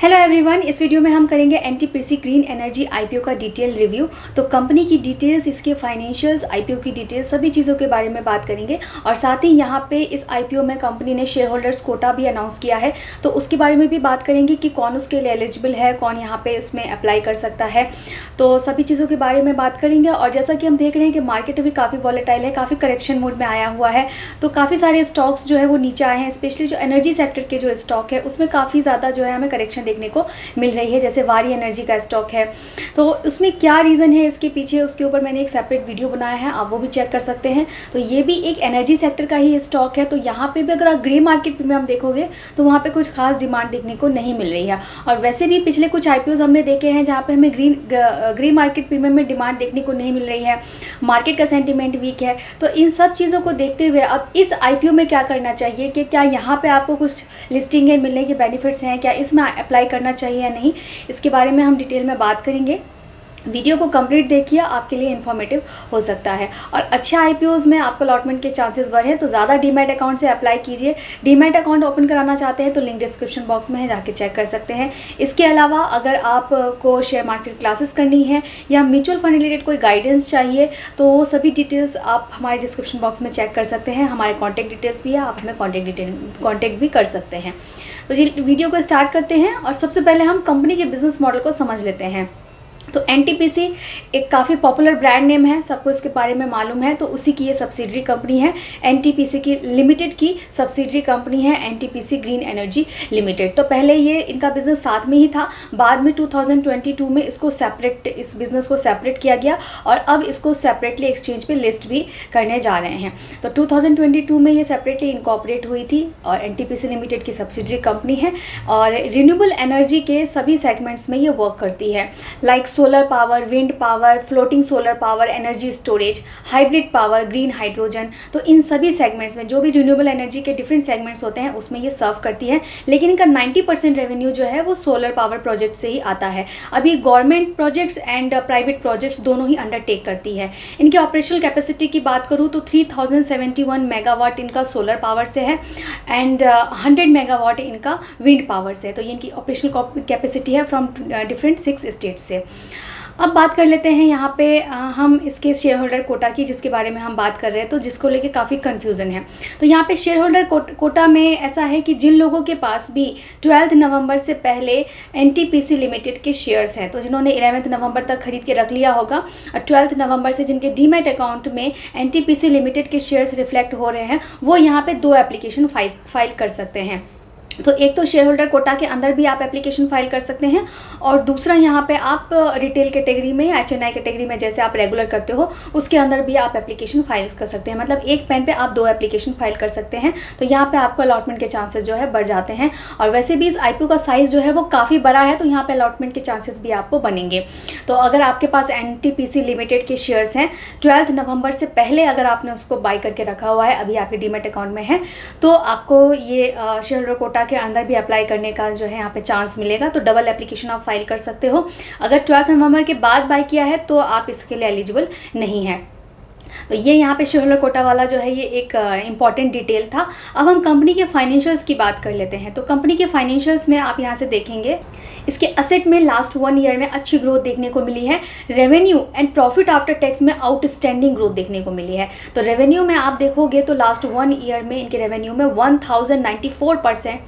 Hello everyone, इस video में हम करेंगे एनटीपीसी ग्रीन एनर्जी आईपीओ का डिटेल रिव्यू। तो कंपनी की डिटेल्स, इसके फाइनेंशियल्स, आईपीओ की डिटेल्स, सभी चीज़ों के बारे में बात करेंगे। और साथ ही यहाँ पे इस आईपीओ में कंपनी ने शेयर होल्डर्स कोटा भी अनाउंस किया है, तो उसके बारे में भी बात करेंगे कि कौन उसके लिए एलिजिबल है, कौन यहाँ पे उसमें अप्लाई कर सकता है। तो सभी चीज़ों के बारे में बात करेंगे। और जैसा कि हम देख रहे हैं कि मार्केट अभी काफ़ी वॉलेटाइल है, काफ़ी करेक्शन मोड में आया हुआ है, तो काफ़ी सारे स्टॉक्स जो है वो नीचे आए हैं। स्पेशली जो एनर्जी सेक्टर के जो स्टॉक है उसमें काफ़ी ज़्यादा जो है हमें करेक्शन देखने को मिल रही है। जैसे वारी एनर्जी का स्टॉक है, तो उसमें क्या रीज़न है इसके पीछे, उसके ऊपर मैंने एक सेपरेट वीडियो बनाया है, आप वो भी चेक कर सकते हैं। तो ये भी एक एनर्जी सेक्टर का ही स्टॉक है। तो यहाँ पे भी अगर आप ग्रे मार्केट में हम देखोगे तो वहाँ पे कुछ खास डिमांड देखने को नहीं मिल रही है। और वैसे भी पिछले कुछ आईपीओ हमने देखे हैं जहाँ पे हमें ग्रे मार्केट प्रीमियम में डिमांड देखने को नहीं मिल रही है, मार्केट का सेंटिमेंट वीक है। तो इन सब चीज़ों को देखते हुए अब इस आईपीओ में क्या करना चाहिए, कि क्या यहाँ पे आपको कुछ लिस्टिंग है, मिलने के बेनिफिट्स हैं, क्या इसमें अप्लाई करना चाहिए या नहीं, इसके बारे में हम डिटेल में बात करेंगे। वीडियो को कंप्लीट देखिए, आपके लिए इन्फॉर्मेटिव हो सकता है। और अच्छे आईपीओज़ में आपको अलॉटमेंट के चांसेस बढ़े तो ज़्यादा डीमैट अकाउंट से अप्लाई कीजिए। डीमैट अकाउंट ओपन कराना चाहते हैं तो लिंक डिस्क्रिप्शन बॉक्स में है, जाके चेक कर सकते हैं। इसके अलावा अगर आपको शेयर मार्केट क्लासेस करनी है या म्यूचुअल फंड रिलेटेड कोई गाइडेंस चाहिए तो वो सभी डिटेल्स आप हमारे डिस्क्रिप्शन बॉक्स में चेक कर सकते हैं। हमारे कॉन्टैक्ट डिटेल्स भी है, आप हमें कॉन्टैक्ट भी कर सकते हैं। तो जी वीडियो को स्टार्ट करते हैं और सबसे पहले हम कंपनी के बिजनेस मॉडल को समझ लेते हैं। तो एनटीपीसी एक काफ़ी पॉपुलर ब्रांड नेम है, सबको इसके बारे में मालूम है। तो उसी की ये सब्सिडरी कंपनी है, एनटीपीसी की लिमिटेड की सब्सिडरी कंपनी है एनटीपीसी ग्रीन एनर्जी लिमिटेड। तो पहले ये इनका बिज़नेस साथ में ही था, बाद में 2022 में इस बिज़नेस को सेपरेट किया गया और अब इसको सेपरेटली एक्सचेंज पे लिस्ट भी करने जा रहे हैं। तो 2022 में ये सेपरेटली इनकॉर्पोरेट हुई थी और एनटीपीसी लिमिटेड की सब्सिडरी कंपनी है और रिन्यूएबल एनर्जी के सभी सेगमेंट्स में ये वर्क करती है, like solar power, wind power, floating solar power, energy storage, hybrid power, green hydrogen. तो इन सभी सेगमेंट्स में जो भी रिन्यूएबल एनर्जी के डिफरेंट सेगमेंट्स होते हैं उसमें ये सर्व करती है। लेकिन इनका 90% रेवेन्यू जो है वो सोलर पावर प्रोजेक्ट से ही आता है। अभी government projects and private projects दोनों ही अंडरटेक करती है। इनकी ऑपरेशनल कैपेसिटी की बात करूँ तो 3071 मेगावाट इनका सोलर पावर से है एंड 100 मेगावाट इनका विंड पावर से है। तो ये इनकी ऑपरेशनल कैपेसिटी है फ्रॉम डिफरेंट 6 स्टेट्स से। अब बात कर लेते हैं यहाँ पे हम इसके शेयर होल्डर कोटा की, जिसके बारे में हम बात कर रहे हैं, तो जिसको लेके काफ़ी कन्फ्यूज़न है। तो यहाँ पे शेयर होल्डर कोटा में ऐसा है कि जिन लोगों के पास भी 12 नवंबर से पहले एनटीपीसी लिमिटेड के शेयर्स हैं, तो जिन्होंने 11 नवंबर तक खरीद के रख लिया होगा और 12 नवंबर से जिनके डीमैट अकाउंट में एनटीपीसी लिमिटेड के शेयर्स रिफ्लेक्ट हो रहे हैं, वो यहाँ पर 2 एप्लीकेशन फाइल कर सकते हैं। तो एक तो शेयर होल्डर कोटा के अंदर भी आप एप्लीकेशन फाइल कर सकते हैं और दूसरा यहाँ पे आप रिटेल कैटेगरी में या एचएनआई कैटेगरी में जैसे आप रेगुलर करते हो उसके अंदर भी आप एप्लीकेशन फाइल कर सकते हैं। मतलब एक पेन पे आप 2 एप्लीकेशन फाइल कर सकते हैं। तो यहाँ पे आपको अलॉटमेंट के चांसेस जो है बढ़ जाते हैं। और वैसे भी इस आईपीओ का साइज़ जो है वो काफ़ी बड़ा है, तो यहाँ पर अलॉटमेंट के चांसेस भी आपको बनेंगे। तो अगर आपके पास एनटीपीसी लिमिटेड के शेयर्स हैं 12 नवंबर से पहले, अगर आपने उसको बाई करके रखा हुआ है, अभी आपके डीमैट अकाउंट में है, तो आपको ये शेयर होल्डर कोटा के अंदर भी अप्लाई करने का जो है यहाँ पे चांस मिलेगा। तो डबल एप्लीकेशन आप फाइल कर सकते हो। अगर 12 नवंबर के बाद बाय किया है तो आप इसके लिए एलिजिबल नहीं है। तो ये यहाँ पे शेयर होल्डर कोटा वाला जो है ये एक इम्पॉर्टेंट डिटेल था। अब हम कंपनी के फाइनेंशियल्स की बात कर लेते हैं। तो कंपनी के फाइनेंशियल्स में आप यहाँ से देखेंगे इसके असेट में लास्ट 1 ईयर में अच्छी ग्रोथ देखने को मिली है। Revenue and profit after tax में आउटस्टैंडिंग ग्रोथ देखने को मिली है। तो रेवेन्यू में आप देखोगे तो लास्ट 1 ईयर में इनके रेवेन्यू में 1094%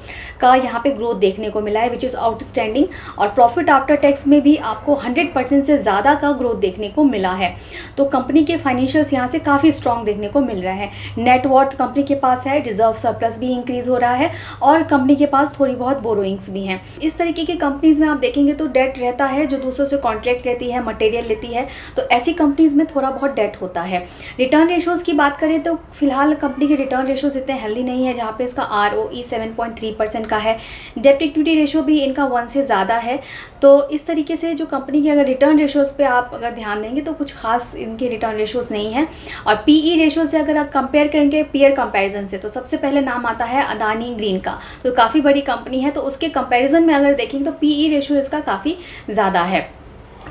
का यहाँ पे ग्रोथ देखने को मिला है, विच इज़ आउटस्टैंडिंग। और प्रॉफिट आफ्टर टैक्स में भी आपको 100% से ज़्यादा का ग्रोथ देखने को मिला है। तो कंपनी के फाइनेंशियल्स यहाँ से काफ़ी स्ट्रॉन्ग देखने को मिल रहा है। नेट वर्थ कंपनी के पास है, रिजर्व सरप्लस भी इंक्रीज़ हो रहा है और कंपनी के पास थोड़ी बहुत बोरोइंग्स भी हैं। इस तरीके की कंपनीज़ में आप देखेंगे तो डेट रहता है, जो दूसरों से कॉन्ट्रैक्ट लेती है, मटेरियल लेती है, तो ऐसी कंपनीज़ में थोड़ा बहुत डेट होता है। रिटर्न रेशोज़ की बात करें तो फिलहाल कंपनी के रिटर्न रेशोज़ इतने हेल्दी नहीं है, जहाँ पे इसका ROE 7.3% का है। डेप्ट इक्विटी रेशो भी इनका 1 से ज़्यादा है। तो इस तरीके से जो कंपनी के अगर रिटर्न रेशोज़ पे आप अगर ध्यान देंगे तो कुछ खास इनके रिटर्न रेशोज़ नहीं है। और PE रेशो से अगर आप कंपेयर करेंगे पीयर कंपैरिजन से, तो सबसे पहले नाम आता है अदानी ग्रीन का। तो काफ़ी बड़ी कंपनी है, तो उसके कंपैरिजन में अगर देखेंगे तो PE रेशो इसका काफ़ी ज़्यादा है।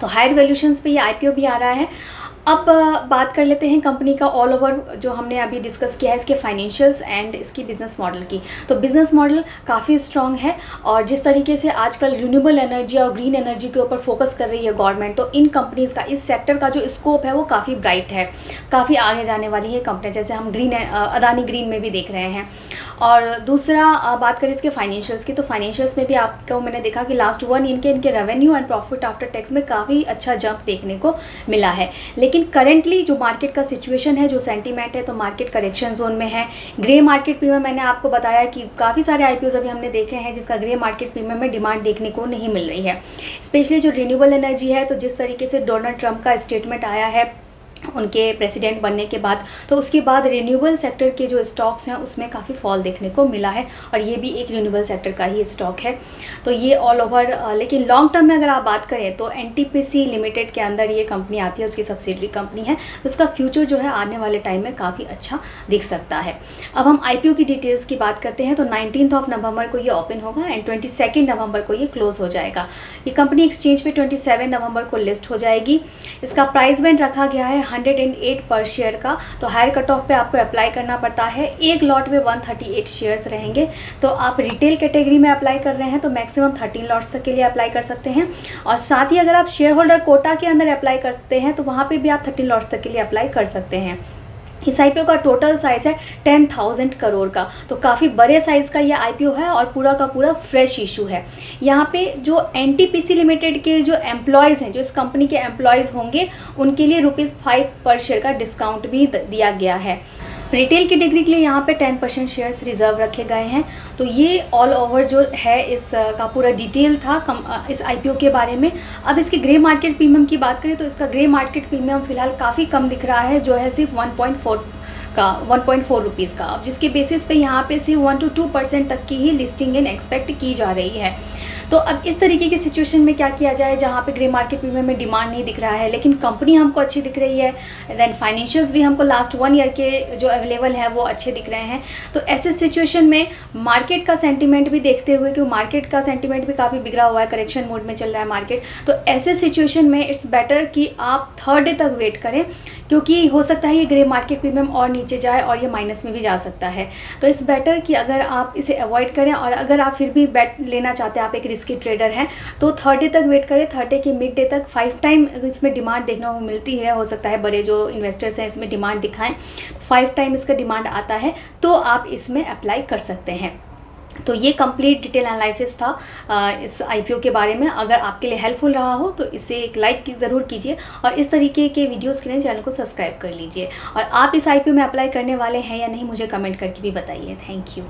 तो हायर वैल्यूशंस पे ये आईपीओ भी आ रहा है। अब बात कर लेते हैं कंपनी का ऑल ओवर, जो हमने अभी डिस्कस किया है इसके फाइनेंशियल्स एंड इसकी बिज़नेस मॉडल की। तो बिज़नेस मॉडल काफ़ी स्ट्रॉन्ग है, और जिस तरीके से आजकल रिन्यूएबल एनर्जी और ग्रीन एनर्जी के ऊपर फोकस कर रही है गवर्नमेंट, तो इन कंपनीज़ का, इस सेक्टर का जो स्कोप है वो काफ़ी ब्राइट है, काफ़ी आगे जाने वाली है कंपनी, जैसे हम अदानी ग्रीन में भी देख रहे हैं। और दूसरा बात करें इसके फाइनेंशियल्स की, तो फाइनेंशियल्स में भी आपको मैंने देखा कि लास्ट 1 ईयर के इनके revenue and profit after tax में काफ़ी अच्छा जंप देखने को मिला है। लेकिन करेंटली जो मार्केट का सिचुएशन है, जो सेंटीमेंट है, तो मार्केट करेक्शन जोन में है। ग्रे मार्केट प्रीमियम, मैंने आपको बताया कि काफ़ी सारे आईपीओज अभी हमने देखे हैं जिसका ग्रे मार्केट प्रीमियम में डिमांड देखने को नहीं मिल रही है। स्पेशली जो रिन्यूएबल एनर्जी है, तो जिस तरीके से डोनाल्ड ट्रंप का स्टेटमेंट आया है उनके प्रेसिडेंट बनने के बाद, तो उसके बाद रिन्यूएबल सेक्टर के जो स्टॉक्स हैं उसमें काफ़ी फॉल देखने को मिला है, और ये भी एक रिन्यूएबल सेक्टर का ही स्टॉक है। तो ये ऑल ओवर, लेकिन लॉन्ग टर्म में अगर आप बात करें तो एनटीपीसी लिमिटेड के अंदर ये कंपनी आती है, उसकी सब्सिडरी कंपनी है, तो उसका फ्यूचर जो है आने वाले टाइम में काफ़ी अच्छा दिख सकता है। अब हम आईपीओ की डिटेल्स की बात करते हैं, तो 19 नवंबर को ये ओपन होगा एंड 22 नवंबर को ये क्लोज हो जाएगा। ये कंपनी एक्सचेंज पे 27 नवंबर को लिस्ट हो जाएगी। इसका प्राइस बैंड रखा गया है 108 पर शेयर का, तो हायर कट ऑफ पे आपको अप्लाई करना पड़ता है। एक लॉट में 138 शेयर्स रहेंगे, तो आप रिटेल कैटेगरी में अप्लाई कर रहे हैं तो मैक्सिमम 13 लॉट्स तक के लिए अप्लाई कर सकते हैं, और साथ ही अगर आप शेयर होल्डर कोटा के अंदर अप्लाई करते हैं तो वहाँ पे भी आप 13 लॉट्स तक के लिए अप्लाई कर सकते हैं। इस आईपीओ का टोटल साइज़ है 10,000 करोड़ का, तो काफ़ी बड़े साइज़ का ये आईपीओ है और पूरा का पूरा फ्रेश इशू है। यहाँ पे जो एनटीपीसी लिमिटेड के जो एम्प्लॉयज़ हैं, जो इस कंपनी के एम्प्लॉयज़ होंगे, उनके लिए ₹5 पर शेयर का डिस्काउंट भी दिया गया है। रिटेल कैटेगरी के लिए यहाँ पे 10% शेयर्स रिजर्व रखे गए हैं। तो ये ऑल ओवर जो है इस का पूरा डिटेल था इस आईपीओ के बारे में। अब इसके ग्रे मार्केट प्रीमियम की बात करें तो इसका ग्रे मार्केट प्रीमियम फ़िलहाल काफ़ी कम दिख रहा है, जो है सिर्फ 1.4 रुपीज़ का, अब जिसके बेसिस पे यहाँ पे सिर्फ 1 to 2% तक की ही लिस्टिंग इन एक्सपेक्ट की जा रही है। तो अब इस तरीके की सिचुएशन में क्या किया जाए जहाँ पे ग्रे मार्केट प्रीमियम में डिमांड नहीं दिख रहा है, लेकिन कंपनी हमको अच्छी दिख रही है, देन फाइनेंशियल्स भी हमको लास्ट 1 ईयर के जो अवेलेबल हैं वो अच्छे दिख रहे हैं। तो ऐसे सिचुएशन में मार्केट का सेंटीमेंट भी देखते हुए, क्योंकि मार्केट का सेंटीमेंट भी काफ़ी बिगड़ा हुआ है, करेक्शन मोड में चल रहा है मार्केट, तो ऐसे सिचुएशन में इट्स बेटर कि आप थर्ड डे तक वेट करें, क्योंकि हो सकता है ये ग्रे मार्केट प्रीमियम और नीचे जाए और ये माइनस में भी जा सकता है। तो इस बेटर कि अगर आप इसे अवॉइड करें, और अगर आप फिर भी बेट लेना चाहते हैं, आप एक रिस्की ट्रेडर हैं, तो थर्ड डे तक वेट करें। थर्ड डे के मिड डे तक 5 टाइम इसमें डिमांड देखने को मिलती है, हो सकता है बड़े जो इन्वेस्टर्स हैं इसमें डिमांड दिखाएं, 5 टाइम इसका डिमांड आता है तो आप इसमें अप्लाई कर सकते हैं। तो ये कंप्लीट डिटेल एनालिसिस था इस आईपीओ के बारे में। अगर आपके लिए हेल्पफुल रहा हो तो इसे एक लाइक ज़रूर कीजिए, और इस तरीके के वीडियोस के लिए चैनल को सब्सक्राइब कर लीजिए। और आप इस आईपीओ में अप्लाई करने वाले हैं या नहीं, मुझे कमेंट करके भी बताइए। Thank you.